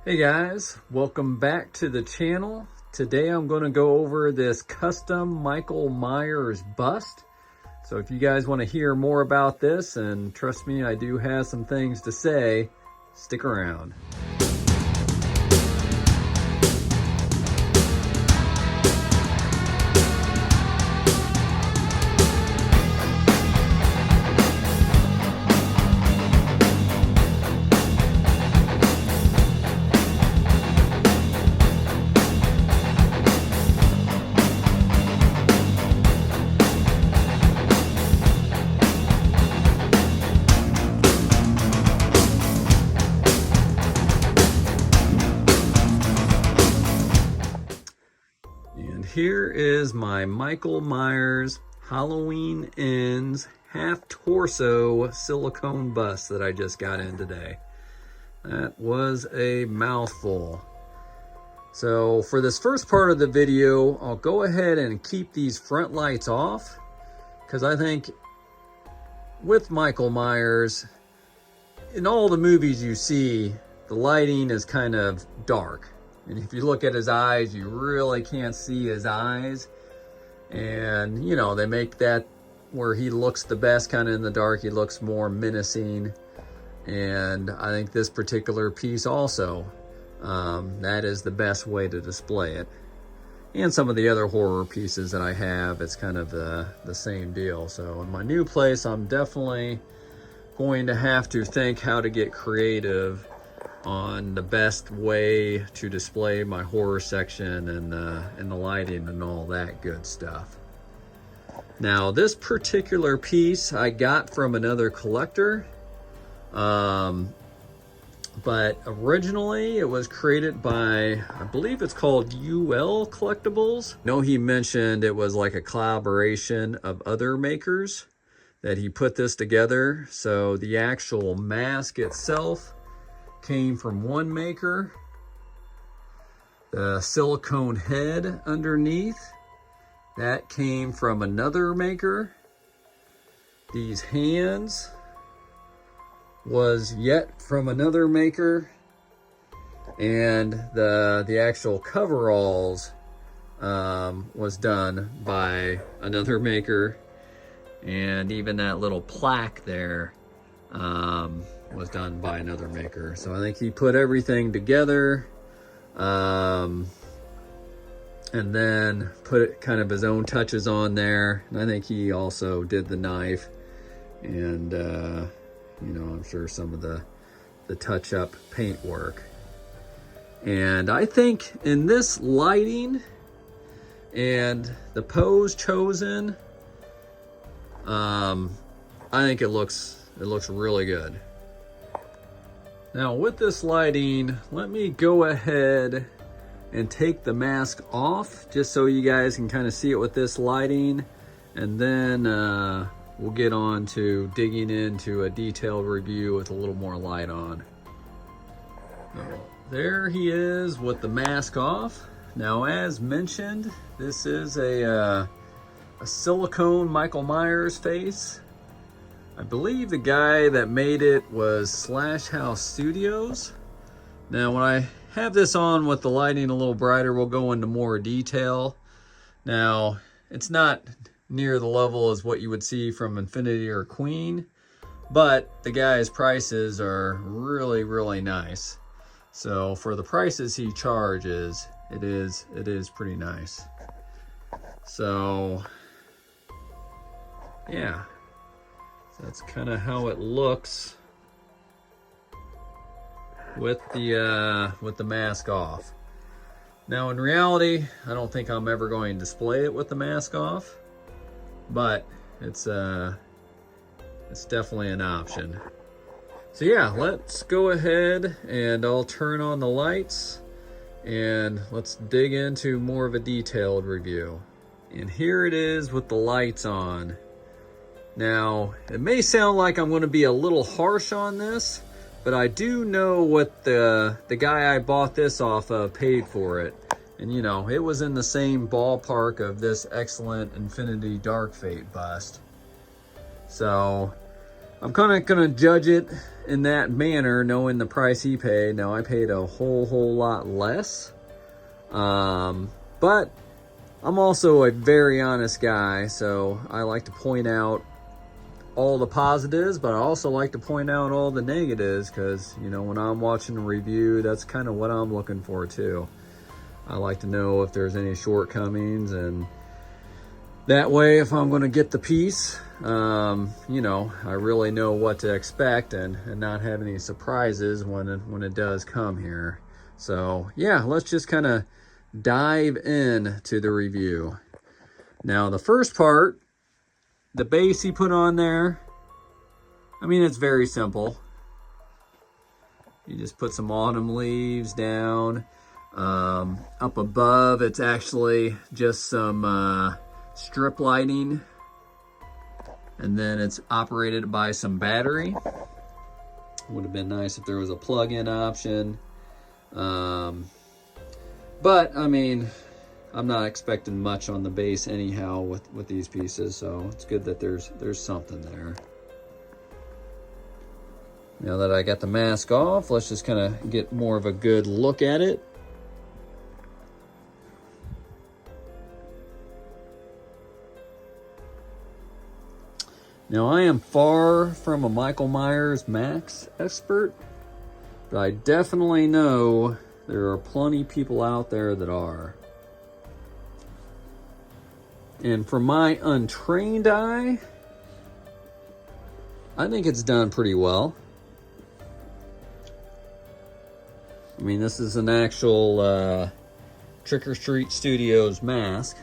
Hey guys, welcome back to the channel. Today I'm going to go over this custom Michael Myers bust. So if you guys want to hear more about this, and trust me, I do have some things to say, stick around. And here is my Michael Myers Halloween Ends half torso silicone bust that I just got in today. That was a mouthful. So for this first part of the video, I'll go ahead and keep these front lights off, because I think with Michael Myers, in all the movies you see, the lighting is kind of dark. And if you look at his eyes, you really can't see his eyes. And, you know, they make that where he looks the best kind of in the dark. He looks more menacing. And I think this particular piece also, that is the best way to display it. And some of the other horror pieces that I have, it's kind of the same deal. So in my new place, I'm definitely going to have to think how to get creative on the best way to display my horror section and the lighting and all that good stuff. Now this particular piece I got from another collector, but originally it was created by, I believe it's called UL Collectibles. I know he mentioned it was like a collaboration of other makers that he put this together. So the actual mask itself came from one maker. The silicone head underneath, that came from another maker. These hands was yet from another maker. And the actual coveralls was done by another maker. And even that little plaque there was done by another maker. So I think he put everything together and then put kind of his own touches on there. And I think he also did the knife and you know, I'm sure some of the touch-up paint work. And I think in this lighting and the pose chosen, I think it looks really good. Now with this lighting, let me go ahead and take the mask off just so you guys can kind of see it with this lighting, and then we'll get on to digging into a detailed review with a little more light on. There he is with the mask off. Now as mentioned, this is a silicone Michael Myers face. I believe the guy that made it was Slash House Studios. Now when I have this on with the lighting a little brighter, we'll go into more detail. Now it's not near the level as what you would see from Infinity or Queen, but the guy's prices are really nice. So for the prices he charges, it is pretty nice. So yeah, that's kind of how it looks with the mask off. Now in reality, I don't think I'm ever going to display it with the mask off, but it's definitely an option. So yeah, let's go ahead and I'll turn on the lights and let's dig into more of a detailed review. And here it is with the lights on. Now, it may sound like I'm going to be a little harsh on this, but I do know what the guy I bought this off of paid for it. And you know, it was in the same ballpark of this excellent Infinity Dark Fate bust. So I'm kind of going to judge it in that manner, knowing the price he paid. Now, I paid a whole lot less. But I'm also a very honest guy, so I like to point out all the positives, but I also like to point out all the negatives, because, you know, when I'm watching a review, that's kind of what I'm looking for too. I like to know if there's any shortcomings, and that way, if I'm going to get the piece, you know, I really know what to expect, and not have any surprises when it does come here. So yeah, let's just kind of dive in to the review. Now, the first part, the base he put on there, I mean, it's very simple. You just put some autumn leaves down. Up above, it's actually just some strip lighting, and then it's operated by some battery. Would have been nice if there was a plug-in option. But I mean, I'm not expecting much on the base anyhow with these pieces, so it's good that there's something there. Now that I got the mask off, let's just kind of get more of a good look at it. Now, I am far from a Michael Myers mask expert, but I definitely know there are plenty of people out there that are. And for my untrained eye, I think it's done pretty well. I mean, this is an actual Trick or Treat Studios mask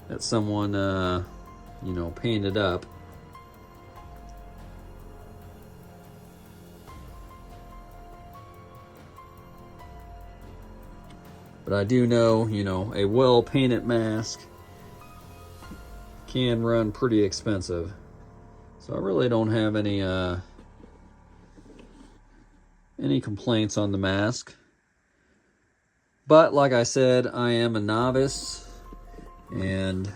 that someone, you know, painted up. But I do know, you know, a well-painted mask can run pretty expensive. So I really don't have any complaints on the mask. But like I said, I am a novice, and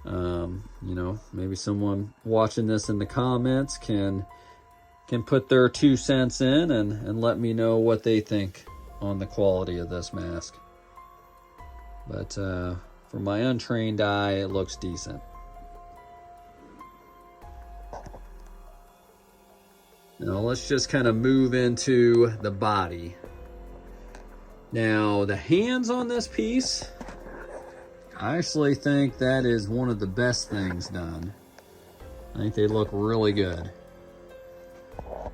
you know, maybe someone watching this in the comments can put their 2 cents in and let me know what they think on the quality of this mask. But for my untrained eye, it looks decent. Now let's just kind of move into the body. Now, the hands on this piece, I actually think that is one of the best things done. I think they look really good. I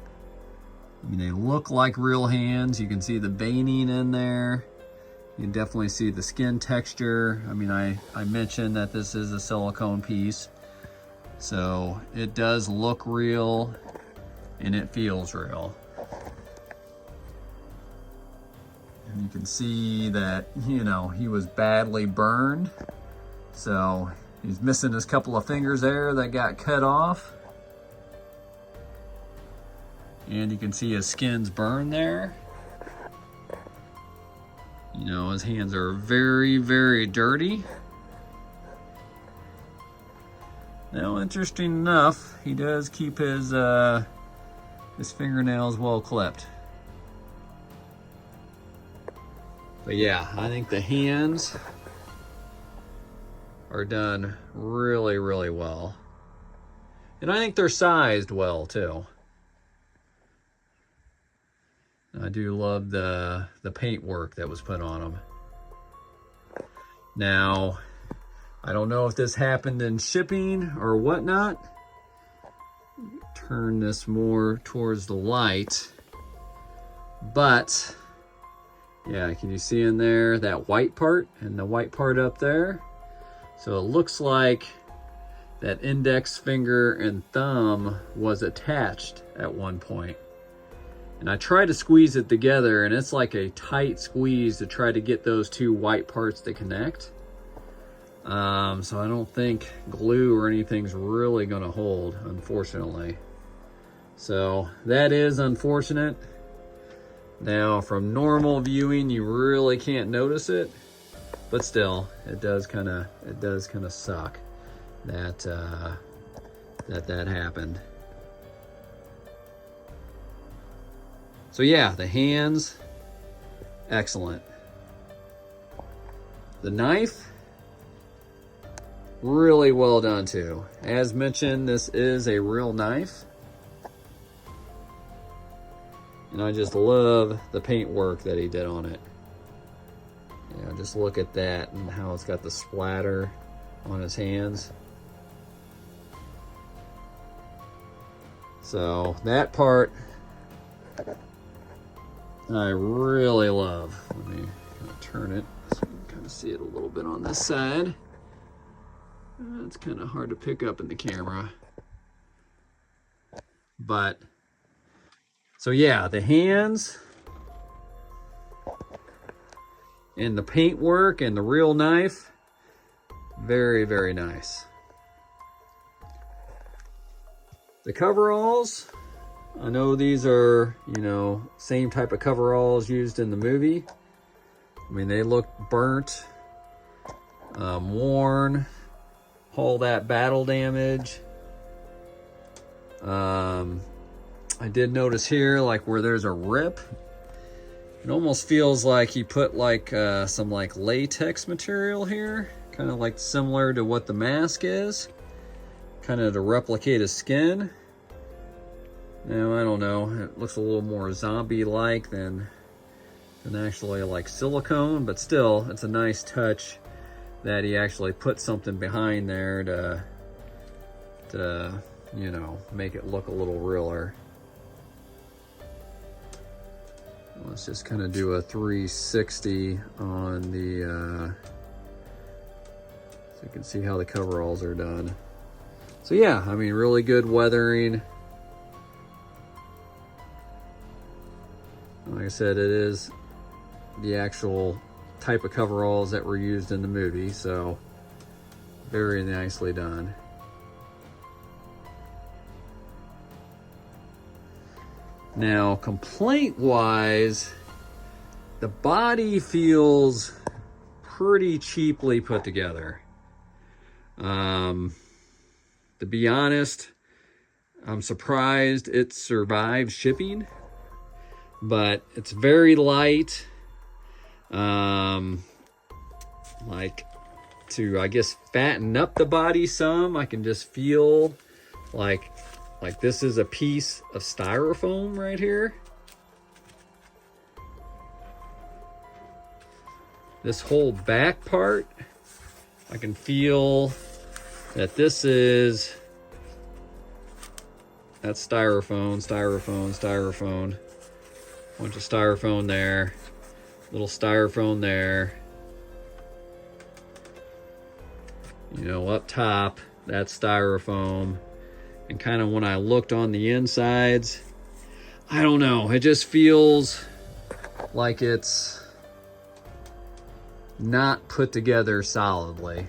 mean, they look like real hands. You can see the veining in there. You can definitely see the skin texture. I mean, I mentioned that this is a silicone piece, so it does look real and it feels real. And you can see that, you know, he was badly burned. So he's missing his couple of fingers there that got cut off. And you can see his skin's burned there. You know, his hands are very, very dirty. Now, interesting enough, he does keep his fingernails well clipped. But yeah, I think the hands are done really, really well. And I think they're sized well too. I do love the paint work that was put on them. Now, I don't know if this happened in shipping or whatnot. Turn this more towards the light. But, yeah, can you see in there that white part and the white part up there? So it looks like that index finger and thumb was attached at one point. And I tried to squeeze it together, and it's like a tight squeeze to try to get those two white parts to connect. So I don't think glue or anything's really gonna hold, unfortunately. So that is unfortunate. Now, from normal viewing, you really can't notice it, but still, it does kind of suck. that that happened. So yeah, the hands, excellent. The knife, really well done too. As mentioned, this is a real knife. And I just love the paint work that he did on it. You know, just look at that and how it's got the splatter on his hands. So that part I really love. Let me kind of turn it so you can kind of see it a little bit on this side. It's kind of hard to pick up in the camera. But, so yeah, the hands and the paint work and the real knife, very, very nice. The coveralls, I know these are, you know, same type of coveralls used in the movie. I mean, they look burnt, worn, all that battle damage. I did notice here, like where there's a rip, it almost feels like he put like some like latex material here, kind of like similar to what the mask is, kind of to replicate his skin. Now, I don't know, it looks a little more zombie-like than actually like silicone, but still, it's a nice touch that he actually put something behind there to you know, make it look a little realer. Let's just kind of do a 360 on the, so you can see how the coveralls are done. So yeah, I mean, really good weathering. Like I said, it is the actual type of coveralls that were used in the movie, so very nicely done. Now, complaint-wise, the body feels pretty cheaply put together. To be honest, I'm surprised it survived shipping, but it's very light. Like to, I guess, fatten up the body some, I can just feel like this is a piece of styrofoam right here. This whole back part, I can feel that this is, that's styrofoam, styrofoam, styrofoam. Bunch of styrofoam there, little styrofoam there. You know, up top, that's styrofoam. And kind of when I looked on the insides, I don't know, it just feels like it's not put together solidly.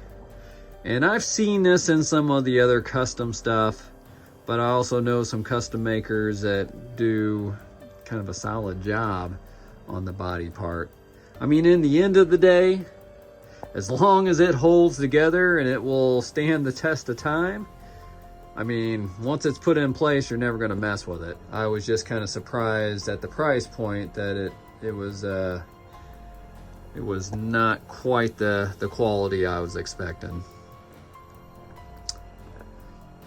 And I've seen this in some of the other custom stuff, but I also know some custom makers that do kind of a solid job on the body part. I mean, in the end of the day, as long as it holds together and it will stand the test of time, I mean, once it's put in place, you're never going to mess with it. I was just kind of surprised at the price point that it was not quite the quality I was expecting.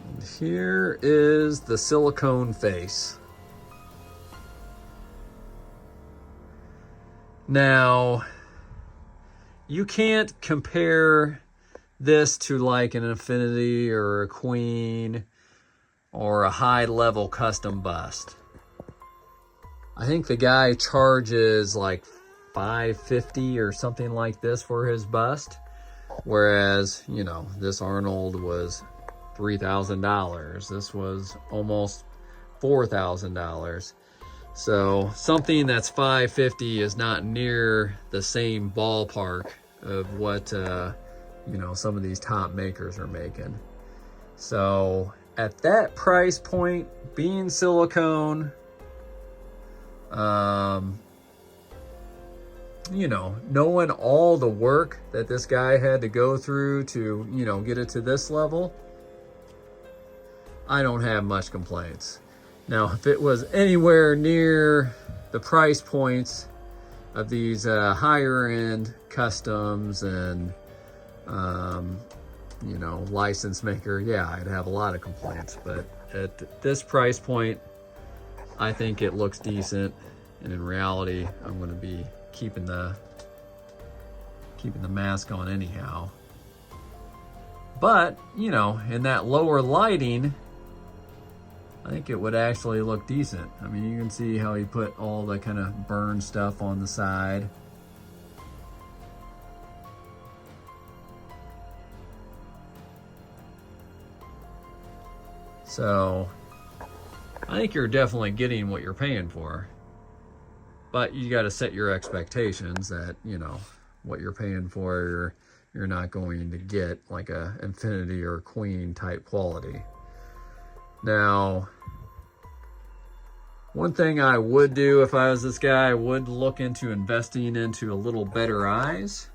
And here is the silicone face. Now, you can't compare this to like an Infinity or a Queen or a high level custom bust. I think the guy charges like $550 or something like this for his bust, whereas, you know, this Arnold was $3,000. This was almost $4,000. So something that's $550 is not near the same ballpark of what you know, some of these top makers are making. So at that price point, being silicone, you know, knowing all the work that this guy had to go through to, you know, get it to this level, I don't have much complaints. Now, if it was anywhere near the price points of these higher end customs and, you know, license maker, yeah, I'd have a lot of complaints. But at this price point, I think it looks decent. And in reality, I'm going to be keeping the mask on anyhow. But, you know, in that lower lighting, I think it would actually look decent. I mean, you can see how he put all the kind of burn stuff on the side. So, I think you're definitely getting what you're paying for. But you got to set your expectations that, you know, what you're paying for, you're not going to get like a Infinity or Queen type quality. Now, one thing I would do if I was this guy, I would look into investing into a little better eyes.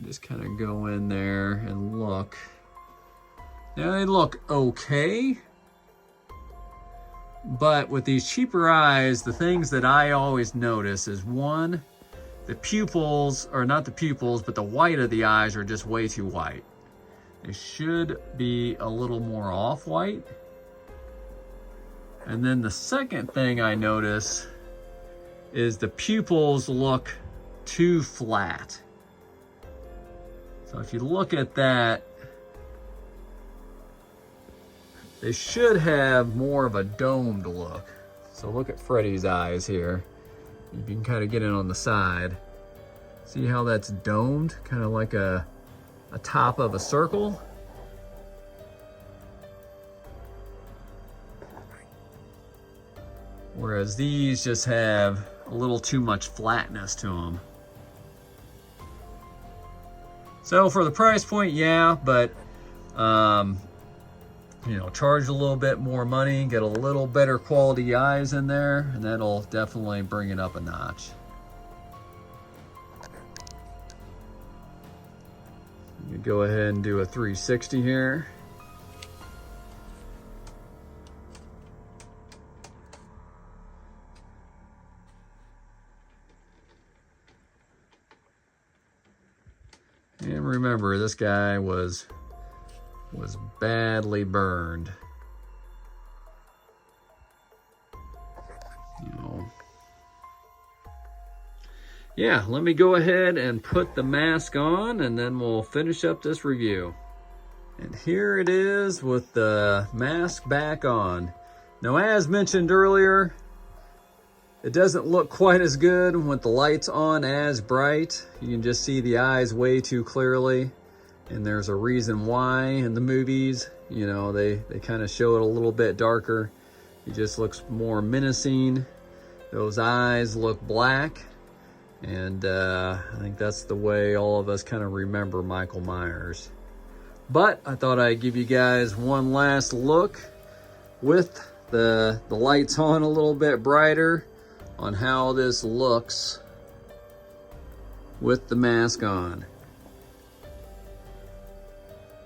Just kind of go in there and look. Now they look okay, but with these cheaper eyes, the things that I always notice is, one, the pupils, or not the pupils, but the white of the eyes are just way too white. They should be a little more off-white. And then the second thing I notice is the pupils look too flat. So if you look at that, they should have more of a domed look. So look at Freddy's eyes here. You can kind of get it on the side. See how that's domed? Kind of like a top of a circle. Whereas these just have a little too much flatness to them. So for the price point, yeah, but you know, charge a little bit more money, get a little better quality eyes in there, and that'll definitely bring it up a notch. You go ahead and do a 360 here. And remember, this guy was badly burned. You know. Yeah, let me go ahead and put the mask on, and then we'll finish up this review. And here it is with the mask back on. Now, as mentioned earlier, it doesn't look quite as good with the lights on as bright. You can just see the eyes way too clearly. And there's a reason why in the movies, you know, they kind of show it a little bit darker. He just looks more menacing. Those eyes look black. And I think that's the way all of us kind of remember Michael Myers. But I thought I'd give you guys one last look with the lights on a little bit brighter on how this looks with the mask on.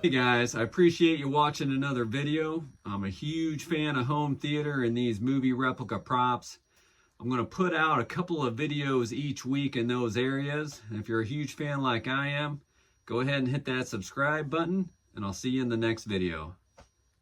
Hey guys, I appreciate you watching another video. I'm a huge fan of home theater and these movie replica props. I'm going to put out a couple of videos each week in those areas. And if you're a huge fan like I am, go ahead and hit that subscribe button, and I'll see you in the next video.